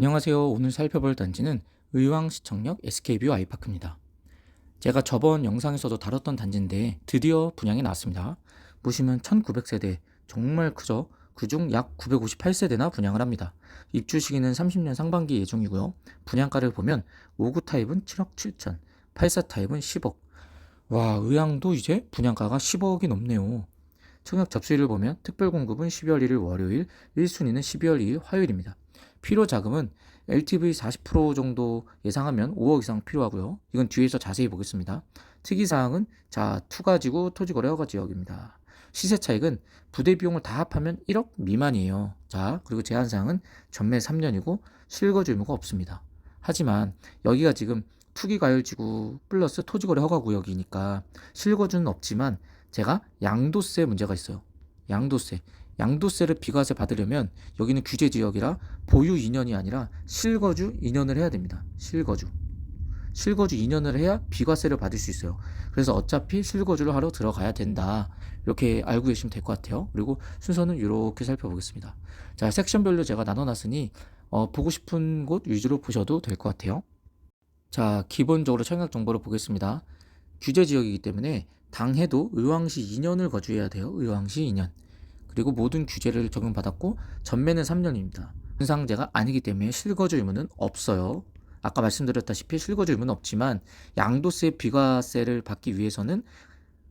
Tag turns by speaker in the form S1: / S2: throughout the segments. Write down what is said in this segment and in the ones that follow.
S1: 안녕하세요. 오늘 살펴볼 단지는 의왕시청역 SK뷰 아이파크입니다. 제가 저번 영상에서도 다뤘던 단지인데 드디어 분양이 나왔습니다. 보시면 1900세대 정말 크죠? 그중 약 958세대나 분양을 합니다. 입주 시기는 30년 상반기 예정이고요. 분양가를 보면 5구 타입은 7억 7천, 84 타입은 10억. 와, 의왕도 이제 분양가가 10억이 넘네요. 청약 접수일을 보면 특별공급은 12월 1일 월요일, 1순위는 12월 2일 화요일입니다. 필요 자금은 LTV 40% 정도 예상하면 5억 이상 필요하고요. 이건 뒤에서 자세히 보겠습니다. 특이사항은 자, 투가지구 토지거래 허가 지역입니다. 시세 차익은 부대 비용을 다 합하면 1억 미만이에요. 자, 그리고 제한사항은 전매 3년이고 실거주 의무가 없습니다. 하지만 여기가 지금 투기과열지구 플러스 토지거래 허가 구역이니까 실거주는 없지만 제가 양도세 문제가 있어요. 양도세를 비과세 받으려면 여기는 규제 지역이라 보유 2년이 아니라 실거주 2년을 해야 됩니다. 실거주 2년을 해야 비과세를 받을 수 있어요. 그래서 어차피 실거주를 하러 들어가야 된다. 이렇게 알고 계시면 될 것 같아요. 그리고 순서는 이렇게 살펴보겠습니다. 자, 섹션별로 제가 나눠놨으니 보고 싶은 곳 위주로 보셔도 될 것 같아요. 자, 기본적으로 청약 정보를 보겠습니다. 규제 지역이기 때문에 당해도 의왕시 2년을 거주해야 돼요. 의왕시 2년. 그리고 모든 규제를 적용받았고 전매는 3년입니다. 분상제가 아니기 때문에 실거주 의무는 없어요. 아까 말씀드렸다시피 실거주 의무는 없지만 양도세 비과세를 받기 위해서는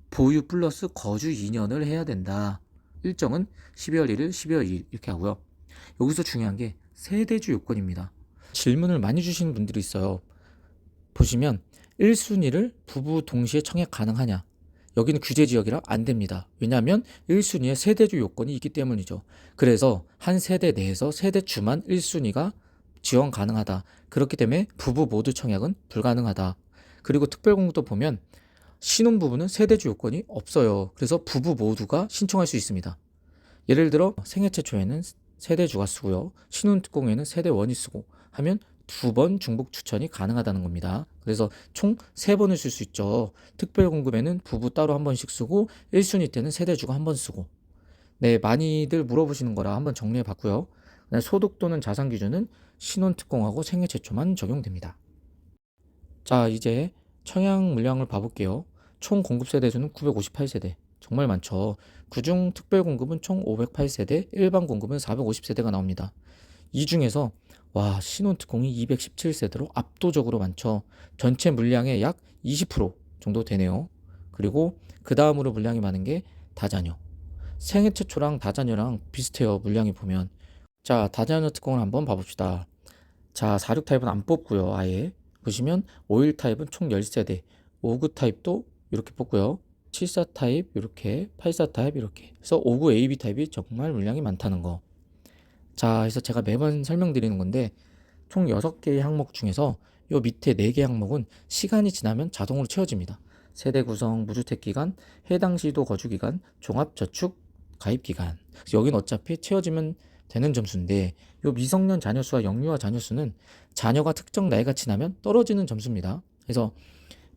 S1: 보유 플러스 거주 2년을 해야 된다. 일정은 12월 1일, 12월 2일 이렇게 하고요. 여기서 중요한 게 세대주 요건입니다. 질문을 많이 주시는 분들이 있어요. 보시면 1순위를 부부 동시에 청약 가능하냐? 여기는 규제 지역이라 안 됩니다. 왜냐하면 1순위에 세대주 요건이 있기 때문이죠. 그래서 한 세대 내에서 세대주만 1순위가 지원 가능하다. 그렇기 때문에 부부 모두 청약은 불가능하다. 그리고 특별공고도 보면 신혼부부는 세대주 요건이 없어요. 그래서 부부 모두가 신청할 수 있습니다. 예를 들어 생애 최초에는 세대주가 쓰고요. 신혼특공에는 세대원이 쓰고 하면 2번 중복 추천이 가능하다는 겁니다. 그래서 총 3번을 쓸 수 있죠. 특별공급에는 부부 따로 한 번씩 쓰고 1순위 때는 세대주가 한 번 쓰고. 네, 많이들 물어보시는 거라 한번 정리해 봤고요. 소득 또는 자산 기준은 신혼특공하고 생애 최초만 적용됩니다. 자, 이제 청약 물량을 봐볼게요. 총 공급 세대수는 958세대. 정말 많죠. 그중 특별 공급은 총 508세대, 일반 공급은 450세대가 나옵니다. 이 중에서 와, 신혼특공이 217세대로 압도적으로 많죠. 전체 물량의 약 20% 정도 되네요. 그리고 그 다음으로 물량이 많은 게 다자녀. 생애 최초랑 다자녀랑 비슷해요. 물량이 보면. 자, 다자녀 특공을 한번 봐봅시다. 자, 46 타입은 안 뽑고요. 아예. 보시면 51 타입은 총 10세대, 59 타입도 이렇게 뽑고요. 74 타입 이렇게, 84 타입 이렇게. 그래서 59 AB 타입이 정말 물량이 많다는 거. 자, 그래서 제가 매번 설명드리는 건데 총 6개의 항목 중에서 요 밑에 4개 항목은 시간이 지나면 자동으로 채워집니다. 세대 구성, 무주택 기간, 해당 시도 거주 기간, 종합 저축 가입 기간. 여긴 어차피 채워지면 되는 점수인데 요 미성년 자녀 수와 영유아 자녀 수는 자녀가 특정 나이가 지나면 떨어지는 점수입니다. 그래서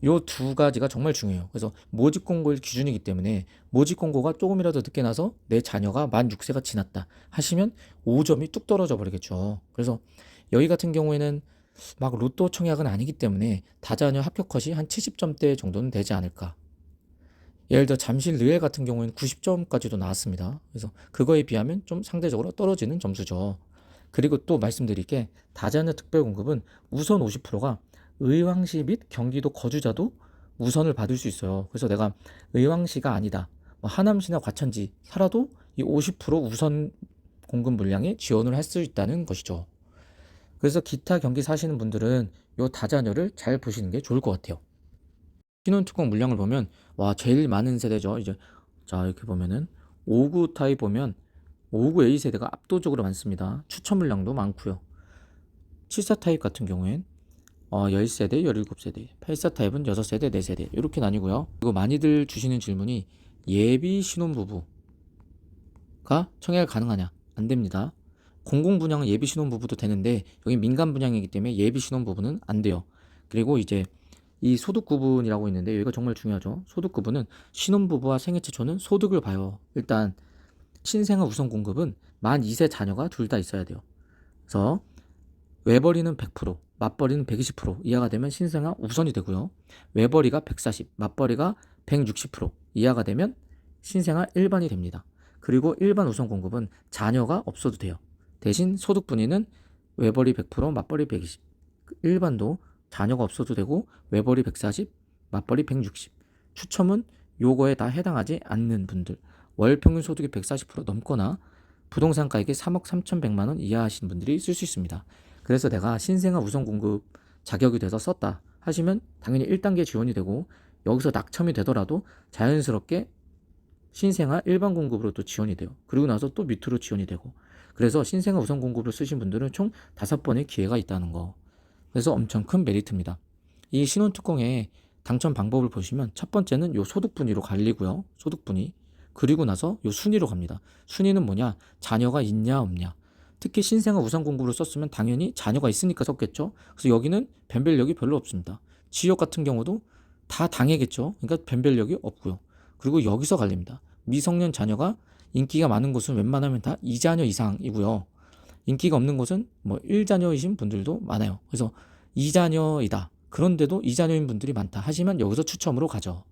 S1: 요 두 가지가 정말 중요해요. 그래서 모집 공고일 기준이기 때문에 모집 공고가 조금이라도 늦게 나서 내 자녀가 만 6세가 지났다 하시면 5점이 뚝 떨어져 버리겠죠. 그래서 여기 같은 경우에는 막 로또 청약은 아니기 때문에 다자녀 합격 컷이 한 70점대 정도는 되지 않을까. 예를 들어 잠실 르엘 같은 경우에는 90점까지도 나왔습니다. 그래서 그거에 비하면 좀 상대적으로 떨어지는 점수죠. 그리고 또 말씀드릴 게 다자녀 특별공급은 우선 50%가 의왕시 및 경기도 거주자도 우선을 받을 수 있어요. 그래서 내가 의왕시가 아니다, 뭐 하남시나 과천지 살아도 이 50% 우선 공급 물량에 지원을 할 수 있다는 것이죠. 그래서 기타 경기 사시는 분들은 이 다자녀를 잘 보시는 게 좋을 것 같아요. 신혼특공 물량을 보면 와, 제일 많은 세대죠. 이제 자, 이렇게 보면은 59 타입 보면 59 A 세대가 압도적으로 많습니다. 추천 물량도 많고요. 74 타입 같은 경우엔 10세대, 17세대, 84 타입은 6세대, 4세대 이렇게 나뉘고요. 그리고 많이들 주시는 질문이 예비 신혼부부가 청약 가능하냐? 안 됩니다. 공공 분양은 예비 신혼부부도 되는데 여기 민간 분양이기 때문에 예비 신혼부부는 안 돼요. 그리고 이제 이 소득 구분이라고 있는데 여기가 정말 중요하죠. 소득 구분은 신혼부부와 생애 최초는 소득을 봐요. 일단 신생아 우선 공급은 만 2세 자녀가 둘 다 있어야 돼요. 그래서 외벌이는 100%, 맞벌이는 120% 이하가 되면 신생아 우선이 되고요. 외벌이가 140, 맞벌이가 160% 이하가 되면 신생아 일반이 됩니다. 그리고 일반 우선 공급은 자녀가 없어도 돼요. 대신 소득 분위는 외벌이 100%, 맞벌이 120. 일반도 자녀가 없어도 되고 외벌이 140, 맞벌이 160. 추첨은 요거에 다 해당하지 않는 분들, 월 평균 소득이 140% 넘거나 부동산 가액이 3억 3,100만 원 이하 하신 분들이 쓸 수 있습니다. 그래서 내가 신생아 우선 공급 자격이 돼서 썼다 하시면 당연히 1단계 지원이 되고, 여기서 낙첨이 되더라도 자연스럽게 신생아 일반 공급으로 또 지원이 돼요. 그리고 나서 또 밑으로 지원이 되고. 그래서 신생아 우선 공급을 쓰신 분들은 총 5번의 기회가 있다는 거. 그래서 엄청 큰 메리트입니다. 이 신혼특공의 당첨 방법을 보시면 첫 번째는 요 소득분위로 갈리고요. 소득분위. 그리고 나서 요 순위로 갑니다. 순위는 뭐냐? 자녀가 있냐 없냐. 특히 신생아 우선 공급으로 썼으면 당연히 자녀가 있으니까 썼겠죠. 그래서 여기는 변별력이 별로 없습니다. 지역 같은 경우도 다 당해겠죠. 그러니까 변별력이 없고요. 그리고 여기서 갈립니다. 미성년 자녀가 인기가 많은 곳은 웬만하면 다 2자녀 이상이고요. 인기가 없는 곳은 뭐 1자녀이신 분들도 많아요. 그래서 2자녀이다. 그런데도 2자녀인 분들이 많다. 하지만 여기서 추첨으로 가죠.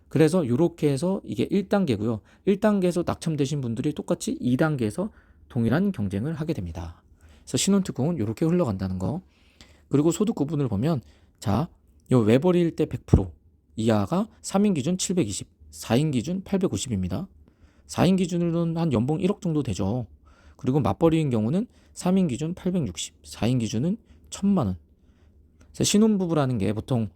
S1: 그래서 이렇게 해서 이게 1단계고요. 1단계에서 낙첨되신 분들이 똑같이 2단계에서 동일한 경쟁을 하게 됩니다. 그래서 신혼특공은 이렇게 흘러간다는 거. 그리고 소득 구분을 보면, 자, 요 외벌이일 때 100% 이하가 3인 기준 720, 4인 기준 850입니다. 4인 기준으로는 한 연봉 1억 정도 되죠. 그리고 맞벌이인 경우는 3인 기준 860, 4인 기준은 1,000만 원. 신혼부부라는 게 보통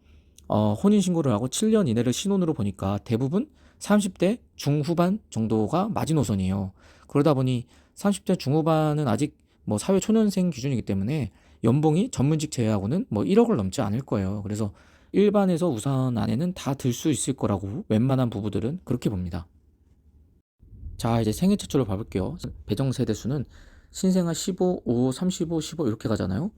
S1: 혼인신고를 하고 7년 이내를 신혼으로 보니까 대부분 30대 중후반 정도가 마지노선이에요. 그러다 보니 30대 중후반은 아직 뭐 사회 초년생 기준이기 때문에 연봉이 전문직 제외하고는 뭐 1억을 넘지 않을 거예요. 그래서 일반에서 우선 안에는 다 들 수 있을 거라고 웬만한 부부들은 그렇게 봅니다. 자, 이제 생애 최초를 봐볼게요. 배정 세대수는 신생아 15, 5, 35, 15 이렇게 가잖아요.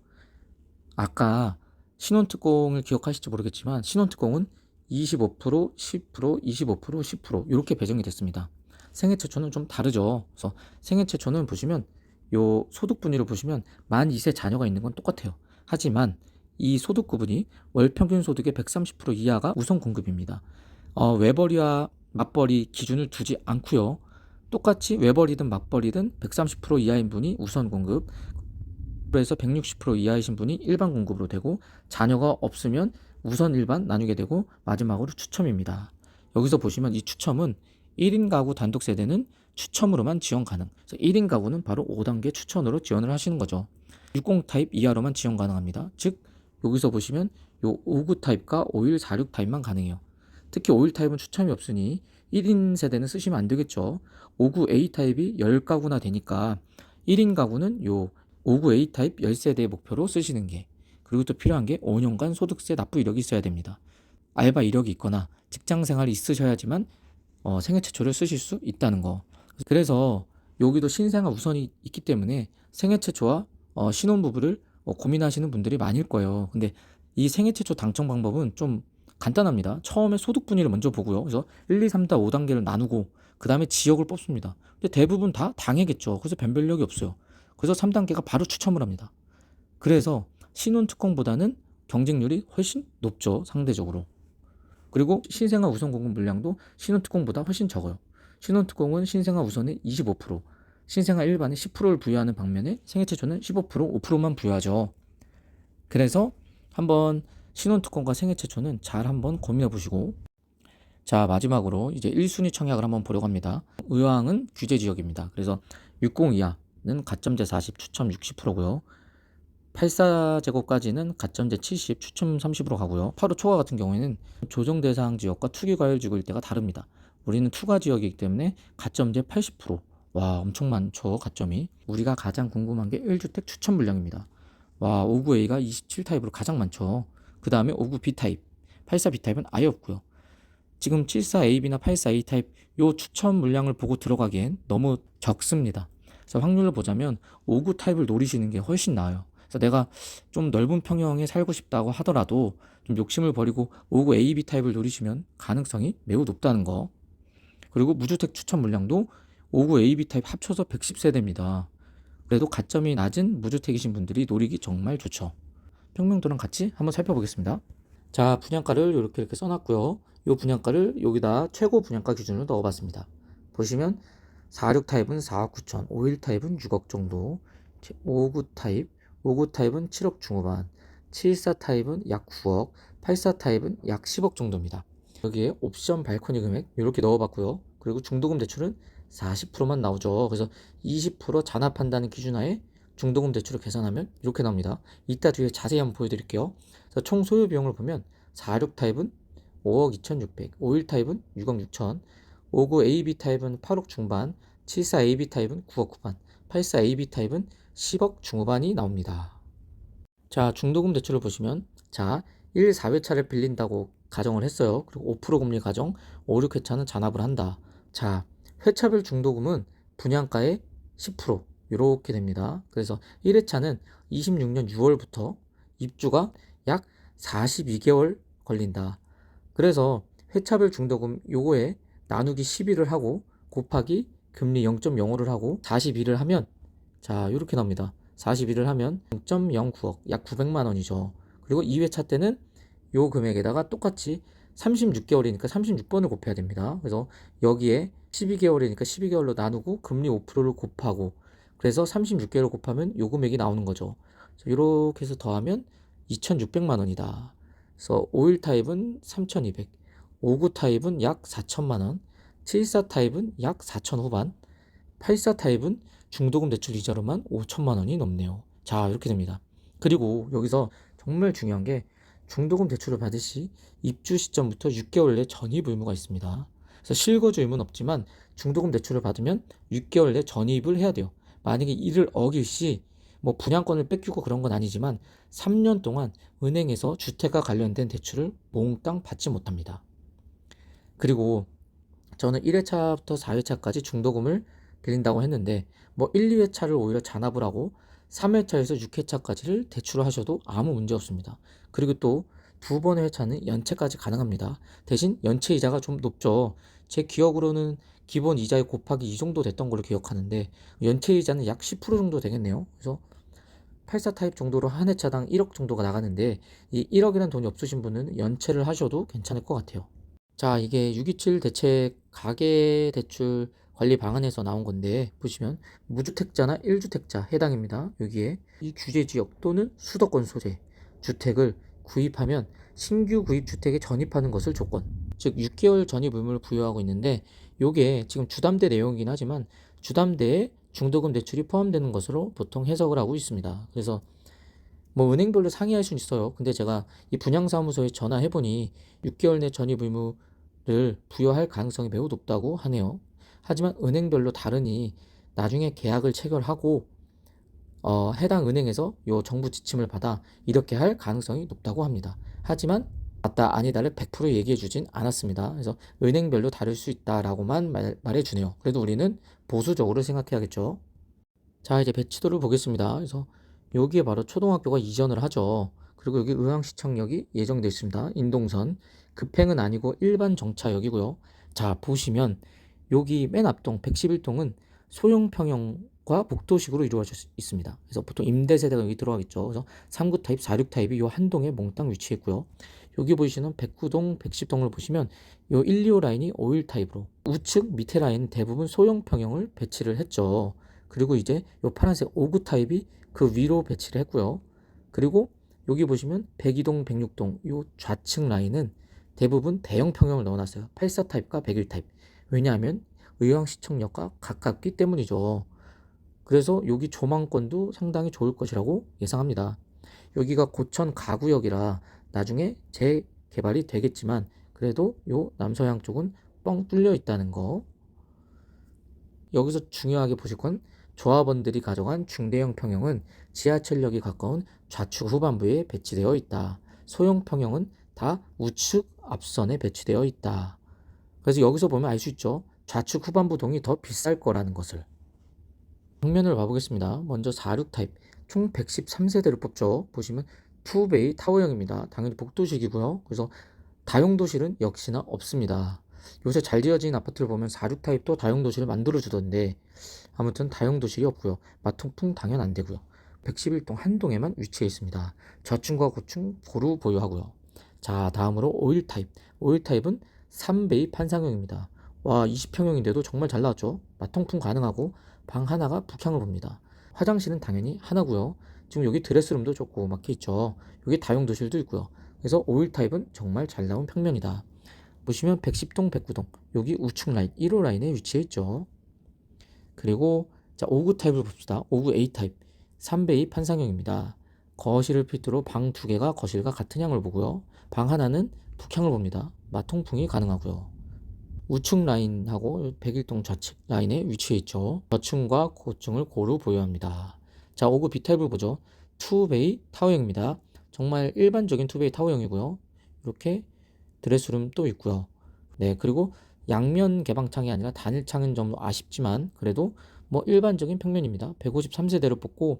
S1: 아까 신혼특공을 기억하실지 모르겠지만 신혼특공은 25%, 10%, 25%, 10% 이렇게 배정이 됐습니다. 생애 최초는 좀 다르죠. 그래서 생애 최초는 보시면 요 소득 분위를 보시면 만 2세 자녀가 있는 건 똑같아요. 하지만 이 소득 구분이 월 평균 소득의 130% 이하가 우선 공급입니다. 외벌이와 맞벌이 기준을 두지 않고요. 똑같이 외벌이든 맞벌이든 130% 이하인 분이 우선 공급, 에서 160% 이하이신 분이 일반 공급으로 되고, 자녀가 없으면 우선 일반 나누게 되고, 마지막으로 추첨입니다. 여기서 보시면 이 추첨은 1인 가구 단독 세대는 추첨으로만 지원 가능. 그래서 1인 가구는 바로 5단계 추천으로 지원을 하시는 거죠. 60 타입 이하로만 지원 가능합니다. 즉 여기서 보시면 요 59 타입과 51, 46 타입만 가능해요. 특히 51 타입은 추첨이 없으니 1인 세대는 쓰시면 안 되겠죠. 59A 타입이 10가구나 되니까 1인 가구는 요 59A 타입 10세대의 목표로 쓰시는 게, 그리고 또 필요한 게 5년간 소득세 납부 이력이 있어야 됩니다. 알바 이력이 있거나 직장 생활이 있으셔야지만 생애 최초를 쓰실 수 있다는 거. 그래서 여기도 신생아 우선이 있기 때문에 생애 최초와 신혼부부를 고민하시는 분들이 많을 거예요. 근데 이 생애 최초 당첨 방법은 좀 간단합니다. 처음에 소득 분위를 먼저 보고요. 그래서 1, 2, 3, 4, 5단계를 나누고 그 다음에 지역을 뽑습니다. 근데 대부분 다 당해겠죠. 그래서 변별력이 없어요. 그래서 3단계가 바로 추첨을 합니다. 그래서 신혼특공보다는 경쟁률이 훨씬 높죠. 상대적으로. 그리고 신생아 우선 공급 물량도 신혼특공보다 훨씬 적어요. 신혼특공은 신생아 우선의 25%, 신생아 일반에 10%를 부여하는 반면에 생애 최초는 15%, 5%만 부여하죠. 그래서 한번 신혼특공과 생애 최초는 잘 한번 고민해 보시고, 자, 마지막으로 이제 1순위 청약을 한번 보려고 합니다. 의왕은 규제 지역입니다. 그래서 60 이하는 가점제 40, 추첨 60%고요. 84제곱까지는 가점제 70, 추첨 30으로 가고요. 8호 초과 같은 경우에는 조정 대상 지역과 투기과열지구일 때가 다릅니다. 우리는 투과 지역이기 때문에 가점제 80%. 와, 엄청 많죠, 가점이. 우리가 가장 궁금한 게 1주택 추천 물량입니다. 와, 59A가 27타입으로 가장 많죠. 그 다음에 59B타입, 84B타입은 아예 없고요. 지금 74AB나 84A 타입 요 추천 물량을 보고 들어가기엔 너무 적습니다. 그래서 확률을 보자면 59 타입을 노리시는 게 훨씬 나아요. 그래서 내가 좀 넓은 평형에 살고 싶다고 하더라도 좀 욕심을 버리고 59 AB 타입을 노리시면 가능성이 매우 높다는 거. 그리고 무주택 추천 물량도 59 AB 타입 합쳐서 110세대입니다. 그래도 가점이 낮은 무주택이신 분들이 노리기 정말 좋죠. 평면도랑 같이 한번 살펴보겠습니다. 자, 분양가를 이렇게 써놨고요. 이 분양가를 여기다 최고 분양가 기준으로 넣어봤습니다. 보시면 46 타입은 4억 9천, 51 타입은 6억 정도, 59 타입은 7억 중후반, 74 타입은 약 9억, 84 타입은 약 10억 정도입니다. 여기에 옵션 발코니 금액 이렇게 넣어봤고요. 그리고 중도금 대출은 40%만 나오죠. 그래서 20% 잔압한다는 기준하에 중도금 대출을 계산하면 이렇게 나옵니다. 이따 뒤에 자세히 한번 보여드릴게요. 그래서 총 소요 비용을 보면 46 타입은 5억 2,600, 51 타입은 6억 6천, 59 AB 타입은 8억 중반, 74 AB 타입은 9억 후반, 84 AB 타입은 10억 중후반이 나옵니다. 자, 중도금 대출을 보시면 자, 1, 4회차를 빌린다고 가정을 했어요. 그리고 5% 금리 가정, 5, 6회차는 잔압을 한다. 자, 회차별 중도금은 분양가의 10% 이렇게 됩니다. 그래서 1회차는 26년 6월부터 입주가 약 42개월 걸린다. 그래서 회차별 중도금 요거에 나누기 12를 하고 곱하기 금리 0.05를 하고 42를 하면 자, 이렇게 나옵니다. 42를 하면 0.09억, 약 900만 원이죠. 그리고 2회차 때는 요 금액에다가 똑같이 36개월이니까 36번을 곱해야 됩니다. 그래서 여기에 12개월이니까 12개월로 나누고 금리 5%를 곱하고 그래서 36개월 곱하면 요 금액이 나오는 거죠. 이렇게 해서 더하면 2,600만 원이다. 그래서 51 타입은 3,200, 59 타입은 약 4천만 원, 74 타입은 약 4천 후반, 84 타입은 중도금 대출 이자로만 5천만 원이 넘네요. 자, 이렇게 됩니다. 그리고 여기서 정말 중요한 게 중도금 대출을 받으시 입주 시점부터 6개월 내 전입 의무가 있습니다. 그래서 실거주 의무는 없지만 중도금 대출을 받으면 6개월 내 전입을 해야 돼요. 만약에 이를 어길시 뭐 분양권을 뺏기고 그런 건 아니지만 3년 동안 은행에서 주택과 관련된 대출을 몽땅 받지 못합니다. 그리고 저는 1회차부터 4회차까지 중도금을 빌린다고 했는데 뭐 1, 2회차를 오히려 잔압을 하고 3회차에서 6회차까지를 대출을 하셔도 아무 문제 없습니다. 그리고 또 두 번의 회차는 연체까지 가능합니다. 대신 연체 이자가 좀 높죠. 제 기억으로는 기본 이자에 곱하기 이 정도 됐던 걸로 기억하는데 연체 이자는 약 10% 정도 되겠네요. 그래서 84 타입 정도로 한 회차당 1억 정도가 나가는데 이 1억이라는 돈이 없으신 분은 연체를 하셔도 괜찮을 것 같아요. 자, 이게 627 대책 가계대출 관리 방안에서 나온 건데 보시면 무주택자나 1주택자 해당입니다. 여기에 이 규제지역 또는 수도권 소재 주택을 구입하면 신규 구입 주택에 전입하는 것을 조건, 즉 6개월 전입 의무를 부여하고 있는데 요게 지금 주담대 내용이긴 하지만 주담대에 중도금 대출이 포함되는 것으로 보통 해석을 하고 있습니다. 그래서 뭐 은행별로 상의할 수는 있어요. 근데 제가 이 분양사무소에 전화해보니 6개월 내 전입 의무를 부여할 가능성이 매우 높다고 하네요. 하지만 은행별로 다르니 나중에 계약을 체결하고 해당 은행에서 요 정부 지침을 받아 이렇게 할 가능성이 높다고 합니다. 하지만 맞다 아니다를 100% 얘기해 주진 않았습니다. 그래서 은행별로 다를 수 있다라고만 말해 주네요. 그래도 우리는 보수적으로 생각해야겠죠. 자, 이제 배치도를 보겠습니다. 그래서 여기에 바로 초등학교가 이전을 하죠. 그리고 여기 의왕시청역이 예정되어 있습니다. 인동선. 급행은 아니고 일반 정차역이고요. 자, 보시면 여기 맨 앞동 111동은 소형 평형과 복도식으로 이루어져 있습니다. 그래서 보통 임대세대가 여기 들어가겠죠. 그래서 39 타입, 46 타입이 이 한동에 몽땅 위치했고요. 여기 보시는 109동, 110동을 보시면 이 1, 2호 라인이 51 타입으로 우측 밑에 라인은 대부분 소형 평형을 배치를 했죠. 그리고 이제 요 파란색 59 타입이 그 위로 배치를 했고요. 그리고 여기 보시면 102동, 106동 요 좌측 라인은 대부분 대형 평형을 넣어놨어요. 84 타입과 101 타입. 왜냐하면 의왕시청역과 가깝기 때문이죠. 그래서 여기 조망권도 상당히 좋을 것이라고 예상합니다. 여기가 고천 가구역이라 나중에 재개발이 되겠지만 그래도 요 남서향 쪽은 뻥 뚫려 있다는 거. 여기서 중요하게 보실 건 조합원들이 가져간 중대형 평형은 지하철역이 가까운 좌측 후반부에 배치되어 있다. 소형 평형은 다 우측 앞선에 배치되어 있다. 그래서 여기서 보면 알 수 있죠. 좌측 후반부 동이 더 비쌀 거라는 것을. 정면을 봐보겠습니다. 먼저 46 타입 총 113세대를 뽑죠. 보시면 투베이 타워형입니다. 당연히 복도식이고요. 그래서 다용도실은 역시나 없습니다. 요새 잘 지어진 아파트를 보면 46 타입도 다용도실을 만들어 주던데 아무튼 다용도실이 없고요. 마통풍 당연 안 되고요. 111동 한 동에만 위치해 있습니다. 저층과 고층 고루 보유하고요. 자, 다음으로 오일 타입. 오일 타입은 3베이 판상형입니다. 와, 20평형인데도 정말 잘 나왔죠. 마통풍 가능하고 방 하나가 북향을 봅니다. 화장실은 당연히 하나고요. 지금 여기 드레스룸도 좋고 막혀 있죠. 여기 다용도실도 있고요. 그래서 오일 타입은 정말 잘 나온 평면이다. 보시면 110동 109동 여기 우측 라인 1호 라인에 위치해 있죠. 그리고 자, 5구 타입을 봅시다. 5구 A 타입 3베이 판상형입니다. 거실을 필두로 방 2개가 거실과 같은 향을 보고요. 방 하나는 북향을 봅니다. 마통풍이 가능하고요. 우측 라인하고 101동 좌측 라인에 위치해 있죠. 저층과 고층을 고루 보유합니다. 자, 5구 B타입을 보죠. 2베이 타워형입니다. 정말 일반적인 2베이 타워형이고요. 이렇게 드레스룸 또 있고요. 네, 그리고 양면 개방창이 아니라 단일창은 좀 아쉽지만 그래도 뭐 일반적인 평면입니다. 153세대로 뽑고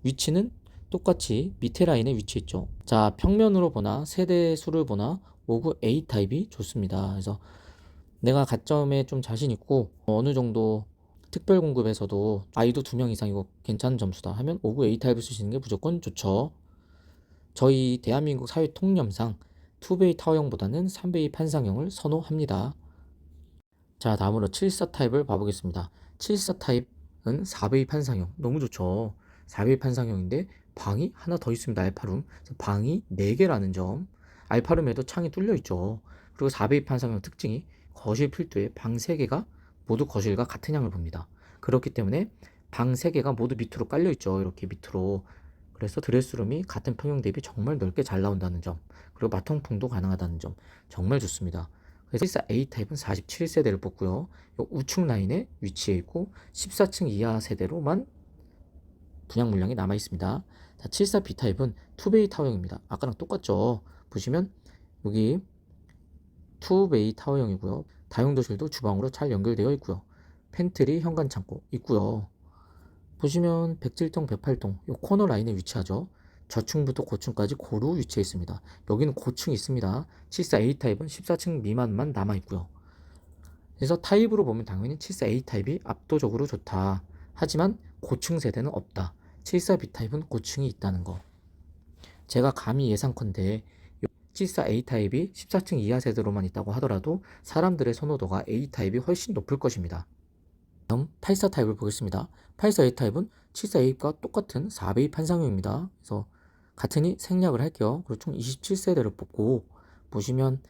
S1: 위치는 똑같이 밑에 라인에 위치해 있죠. 자, 평면으로 보나 세대 수를 보나 5구 A 타입이 좋습니다. 그래서 내가 가점에 좀 자신 있고 어느 정도 특별 공급에서도 아이도 2명 이상이고 괜찮은 점수다 하면 5구 A 타입을 쓰시는 게 무조건 좋죠. 저희 대한민국 사회 통념상 2베이 타워형보다는 3베이 판상형을 선호합니다. 자, 다음으로 74 타입을 봐보겠습니다. 74 타입은 4베이 판상형 너무 좋죠. 4베이 판상형인데 방이 하나 더 있습니다. 알파룸 방이 4개라는 점. 알파룸에도 창이 뚫려 있죠. 그리고 4베이 판상형 특징이 거실 필두에 방 3개가 모두 거실과 같은 향을 봅니다. 그렇기 때문에 방 3개가 모두 밑으로 깔려 있죠. 이렇게 밑으로. 그래서 드레스룸이 같은 평형 대비 정말 넓게 잘 나온다는 점, 그리고 마통풍도 가능하다는 점 정말 좋습니다. 그래서 74A 타입은 47세대를 뽑고요. 우측 라인에 위치해 있고 14층 이하 세대로만 분양 물량이 남아 있습니다. 자, 74B 타입은 2베이 타워형입니다. 아까랑 똑같죠. 보시면 여기 2베이 타워형이고요. 다용도실도 주방으로 잘 연결되어 있고요. 팬트리, 현관 창고 있고요. 보시면 107동, 108동 이 코너 라인에 위치하죠. 저층부터 고층까지 고루 위치해 있습니다. 여기는 고층이 있습니다. 74A 타입은 14층 미만만 남아 있고요. 그래서 타입으로 보면 당연히 74A 타입이 압도적으로 좋다. 하지만 고층 세대는 없다. 74B 타입은 고층이 있다는 거. 제가 감히 예상컨대 74A 타입이 14층 이하 세대로만 있다고 하더라도 사람들의 선호도가 A 타입이 훨씬 높을 것입니다. 다음 84 타입을 보겠습니다. 84A 타입은 74A과 똑같은 4베이 판상형입니다. 그래서 같으니 생략을 할게요. 그리고 총 27세대를 뽑고 보시면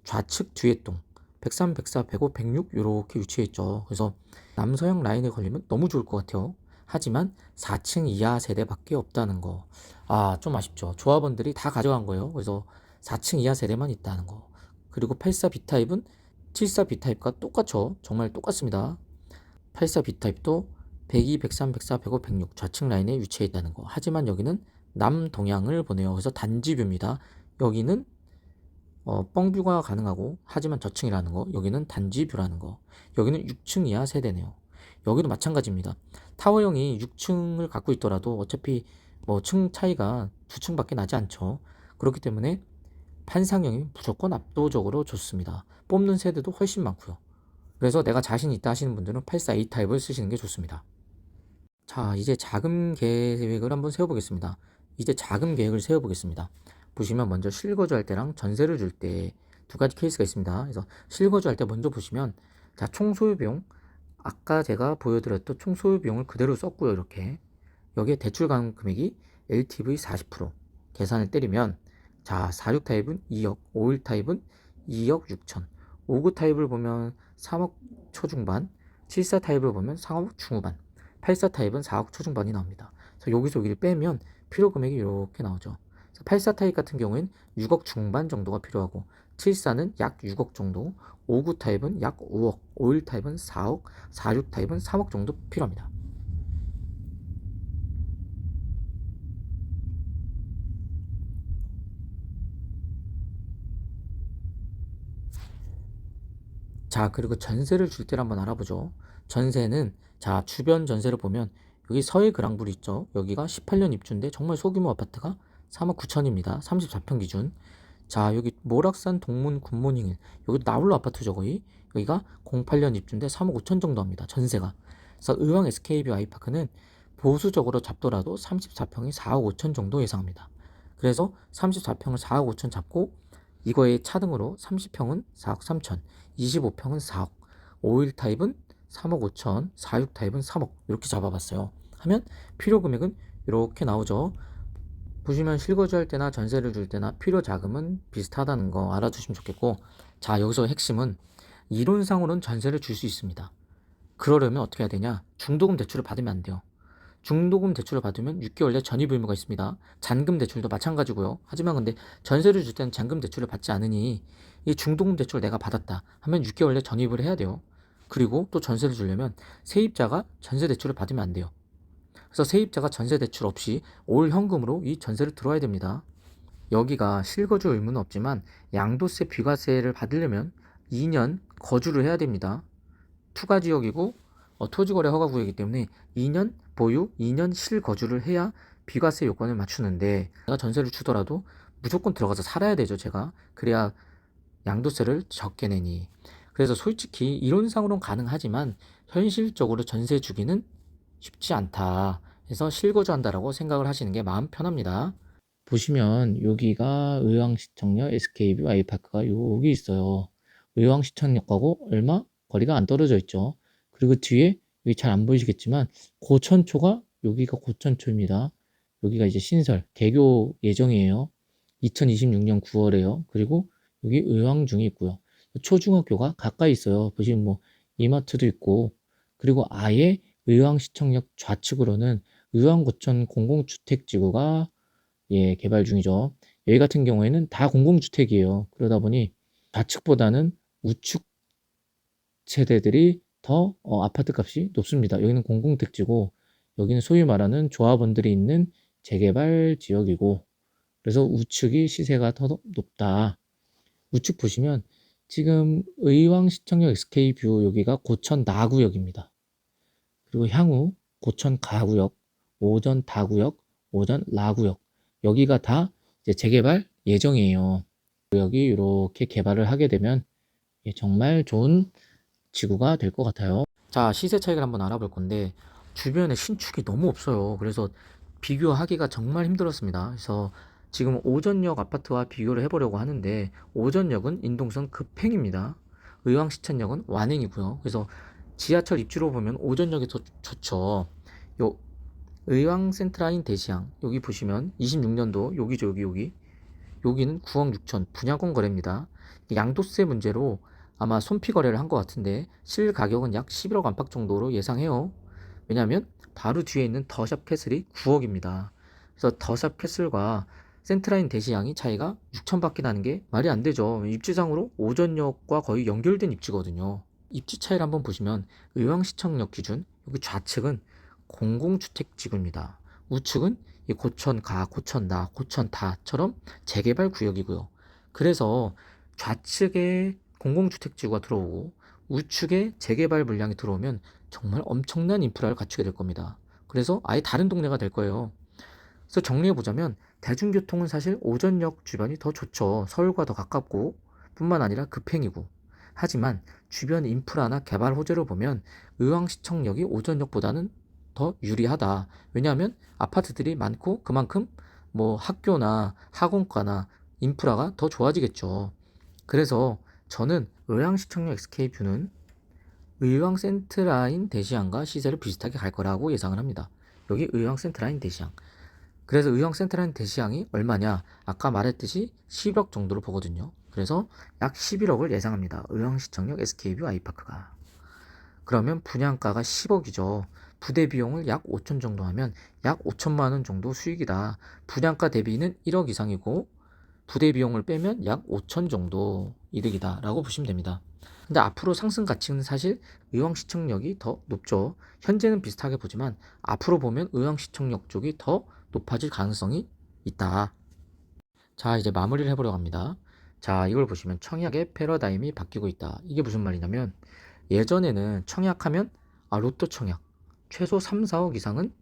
S1: 좌측 뒤에 동 103, 104, 105, 106 이렇게 위치해 있죠. 그래서 남서형 라인에 걸리면 너무 좋을 것 같아요. 하지만 4층 이하 세대밖에 없다는 거. 아, 좀 아쉽죠. 조합원들이 다 가져간 거예요. 그래서 4층 이하 세대만 있다는 거. 그리고 84B 타입은 74B 타입과 똑같죠. 정말 똑같습니다. 84B 타입도 102, 103, 104, 105, 106 좌측 라인에 위치해 있다는 거. 하지만 여기는 남동향을 보내요. 그래서 단지뷰입니다. 여기는 뻥뷰가 가능하고 하지만 저층이라는 거. 여기는 단지뷰라는 거. 여기는 6층 이하 세대네요. 여기도 마찬가지입니다. 타워형이 6층을 갖고 있더라도 어차피 뭐 층 차이가 2층밖에 나지 않죠. 그렇기 때문에 판상형이 무조건 압도적으로 좋습니다. 뽑는 세대도 훨씬 많고요. 그래서 내가 자신 있다 하시는 분들은 84A 타입을 쓰시는 게 좋습니다. 자, 이제 자금 계획을 한번 세워보겠습니다. 이제 자금 계획을 세워보겠습니다. 보시면 먼저 실거주할 때랑 전세를 줄 때 두 가지 케이스가 있습니다. 그래서 실거주할 때 먼저 보시면 자, 총 소유 비용 아까 제가 보여드렸던 총 소유 비용을 그대로 썼고요. 이렇게 여기에 대출 가능 금액이 LTV 40% 계산을 때리면 자, 46 타입은 2억, 51 타입은 2억 6천, 59 타입을 보면 3억 초중반, 74 타입을 보면 4억 중후반, 84 타입은 4억 초중반이 나옵니다. 그래서 여기서 여기를 빼면 필요 금액이 이렇게 나오죠. 84 타입 같은 경우에는 6억 중반 정도가 필요하고 74는 약 6억 정도, 59 타입은 약 5억, 51 타입은 4억, 46 타입은 3억 정도 필요합니다. 자, 그리고 전세를 줄 때를 한번 알아보죠. 전세는 자, 주변 전세를 보면 여기 서해 그랑블 있죠. 여기가 18년 입주인데 정말 소규모 아파트가 3억 9천입니다. 34평 기준. 자, 여기 모락산 동문 굿모닝 여기 나홀로 아파트죠. 거의 여기가 08년 입주인데 3억 5천 정도 합니다. 전세가. 그래서 의왕 SK뷰 아이파크는 보수적으로 잡더라도 34평이 4억 5천 정도 예상합니다. 그래서 34평을 4억 5천 잡고 이거의 차등으로 30평은 4억 3천, 25평은 4억, 5일 타입은 3억 5천, 4육 타입은 3억 이렇게 잡아봤어요. 하면 필요 금액은 이렇게 나오죠. 보시면 실거주할 때나 전세를 줄 때나 필요 자금은 비슷하다는 거 알아두시면 좋겠고, 자 여기서 핵심은 이론상으로는 전세를 줄 수 있습니다. 그러려면 어떻게 해야 되냐? 중도금 대출을 받으면 안 돼요. 중도금 대출을 받으면 6개월 내 전입 의무가 있습니다. 잔금 대출도 마찬가지고요. 하지만 근데 전세를 줄 때는 잔금 대출을 받지 않으니 이 중도금 대출을 내가 받았다 하면 6개월 내 전입을 해야 돼요. 그리고 또 전세를 주려면 세입자가 전세 대출을 받으면 안 돼요. 그래서 세입자가 전세 대출 없이 올 현금으로 이 전세를 들어야 됩니다. 여기가 실거주 의무는 없지만 양도세 비과세를 받으려면 2년 거주를 해야 됩니다. 투가지역이고 토지거래 허가구역이기 때문에 2년 보유, 2년 실거주를 해야 비과세 요건을 맞추는데, 내가 전세를 주더라도 무조건 들어가서 살아야 되죠, 제가. 그래야 양도세를 적게 내니. 그래서 솔직히 이론상으로는 가능하지만 현실적으로 전세 주기는 쉽지 않다. 해서 실거주한다라고 생각을 하시는 게 마음 편합니다. 보시면 여기가 의왕시청역 SK뷰 아이파크가 여기 있어요. 의왕시청역하고 얼마 거리가 안 떨어져 있죠. 그리고 뒤에 여기 잘 안 보이시겠지만 고천초가 여기가 고천초입니다. 여기가 이제 신설 개교 예정이에요. 2026년 9월에요. 그리고 여기 의왕중이 있고요. 초중학교가 가까이 있어요. 보시면 뭐 이마트도 있고, 그리고 아예 의왕시청역 좌측으로는 의왕고천 공공주택지구가 개발 중이죠. 여기 같은 경우에는 다 공공주택이에요. 그러다 보니 좌측보다는 우측 세대들이 더 아파트 값이 높습니다. 여기는 공공택지고 여기는 소위 말하는 조합원들이 있는 재개발 지역이고, 그래서 우측이 시세가 더 높다. 우측 보시면 지금 의왕시청역 SK뷰 여기가 고천 나구역입니다. 그리고 향후 고천 가구역, 오전 다구역, 오전 라구역 여기가 다 이제 재개발 예정이에요. 여기 이렇게 개발을 하게 되면 정말 좋은 지구가 될 것 같아요. 자, 시세 차익을 한번 알아볼 건데 주변에 신축이 너무 없어요. 그래서 비교하기가 정말 힘들었습니다. 그래서 지금 오전역 아파트와 비교를 해보려고 하는데 오전역은 인동선 급행입니다. 의왕시천역은 완행이고요. 그래서 지하철 입지로 보면 오전역이 더 좋죠. 요 의왕 센트라인 대시양 여기 보시면 26년도 여기죠, 여기 여기는 9억 6천 분양권 거래입니다. 양도세 문제로 아마 손피 거래를 한 것 같은데 실 가격은 약 11억 안팎 정도로 예상해요. 왜냐하면 바로 뒤에 있는 더샵 캐슬이 9억입니다. 그래서 더샵 캐슬과 센트라인 대시양이 차이가 6천밖에 나는 게 말이 안 되죠. 입지상으로 오전역과 거의 연결된 입지거든요. 입지 차이를 한번 보시면 의왕시청역 기준 여기 좌측은 공공주택지구입니다. 우측은 이 고천가, 고천나, 고천다처럼 재개발 구역이고요. 그래서 좌측에 공공주택지구가 들어오고 우측에 재개발 물량이 들어오면 정말 엄청난 인프라를 갖추게 될 겁니다. 그래서 아예 다른 동네가 될 거예요. 그래서 정리해보자면 대중교통은 사실 오전역 주변이 더 좋죠. 서울과 더 가깝고 뿐만 아니라 급행이고. 하지만 주변 인프라나 개발 호재로 보면 의왕시청역이 오전역보다는 더 유리하다. 왜냐하면 아파트들이 많고 그만큼 뭐 학교나 학원가나 인프라가 더 좋아지겠죠. 그래서 저는 의왕시청역 SK뷰는 의왕 센트라인 대시양과 시세를 비슷하게 갈 거라고 예상을 합니다. 여기 의왕 센트라인 대시양. 그래서 의왕 센트라인 대시양이 얼마냐? 아까 말했듯이 10억 정도로 보거든요. 그래서 약 11억을 예상합니다. 의왕시청역 SK뷰 아이파크가. 그러면 분양가가 10억이죠. 부대 비용을 약 5천 정도 하면 약 5천만 원 정도 수익이다. 분양가 대비는 1억 이상이고 부대 비용을 빼면 약 5천 정도 이득이다 라고 보시면 됩니다. 근데 앞으로 상승 가치는 사실 의왕시청역이 더 높죠. 현재는 비슷하게 보지만 앞으로 보면 의왕시청역 쪽이 더 높아질 가능성이 있다. 자, 이제 마무리를 해보려고 합니다. 자, 이걸 보시면 청약의 패러다임이 바뀌고 있다. 이게 무슨 말이냐면 예전에는 청약하면 로또 청약 최소 3, 4억 이상은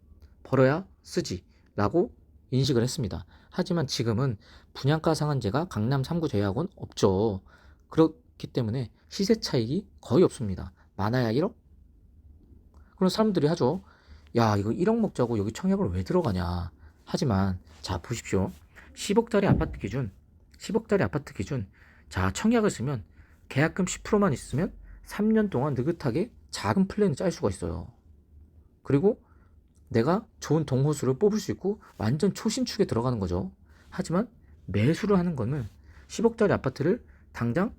S1: 벌어야 쓰지 라고 인식을 했습니다. 하지만 지금은 분양가 상한제가 강남 3구 제외하고는 없죠. 그렇기 때문에 시세 차익이 거의 없습니다. 많아야 1억? 그런 사람들이 하죠. 야, 이거 1억 먹자고 여기 청약을 왜 들어가냐. 하지만 자 보십시오. 10억짜리 아파트 기준, 10억짜리 아파트 기준. 자, 청약을 쓰면 계약금 10%만 있으면 3년 동안 느긋하게 작은 플랜을 짤 수가 있어요. 그리고 내가 좋은 동호수를 뽑을 수 있고 완전 초신축에 들어가는 거죠. 하지만 매수를 하는 거는 10억짜리 아파트를 당장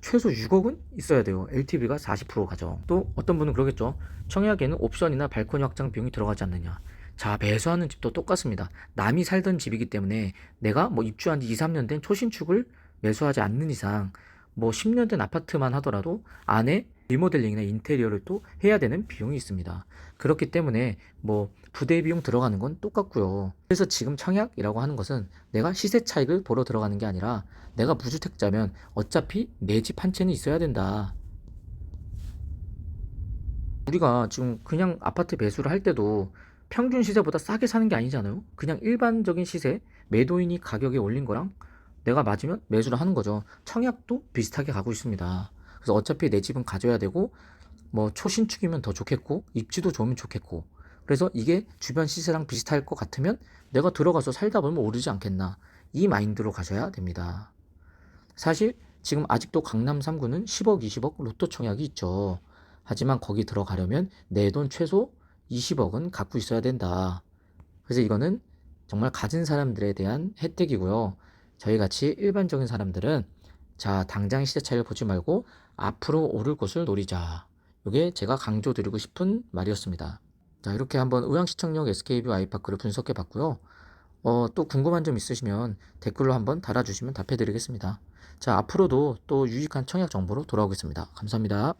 S1: 최소 6억은 있어야 돼요. LTV가 40% 가죠. 또 어떤 분은 그러겠죠. 청약에는 옵션이나 발코니 확장 비용이 들어가지 않느냐. 자, 매수하는 집도 똑같습니다. 남이 살던 집이기 때문에 내가 뭐 입주한 지 2, 3년 된 초신축을 매수하지 않는 이상 뭐 10년 된 아파트만 하더라도 안에 리모델링이나 인테리어를 또 해야 되는 비용이 있습니다. 그렇기 때문에 뭐 부대 비용 들어가는 건 똑같고요. 그래서 지금 청약이라고 하는 것은 내가 시세 차익을 보러 들어가는 게 아니라 내가 무주택자면 어차피 내 집 한 채는 있어야 된다. 우리가 지금 그냥 아파트 매수를 할 때도 평균 시세보다 싸게 사는 게 아니잖아요. 그냥 일반적인 시세, 매도인이 가격에 올린 거랑 내가 맞으면 매수를 하는 거죠. 청약도 비슷하게 가고 있습니다. 그래서 어차피 내 집은 가져야 되고 뭐 초신축이면 더 좋겠고 입지도 좋으면 좋겠고 그래서 이게 주변 시세랑 비슷할 것 같으면 내가 들어가서 살다 보면 오르지 않겠나 이 마인드로 가셔야 됩니다. 사실 지금 아직도 강남 3구는 10억, 20억 로또 청약이 있죠. 하지만 거기 들어가려면 내 돈 최소 20억은 갖고 있어야 된다. 그래서 이거는 정말 가진 사람들에 대한 혜택이고요. 저희 같이 일반적인 사람들은 자, 당장 시세 차이를 보지 말고 앞으로 오를 곳을 노리자. 이게 제가 강조드리고 싶은 말이었습니다. 자, 이렇게 한번 의왕시청역 SK뷰 아이파크를 분석해 봤고요. 또 궁금한 점 있으시면 댓글로 한번 달아주시면 답해드리겠습니다. 자, 앞으로도 또 유익한 청약 정보로 돌아오겠습니다. 감사합니다.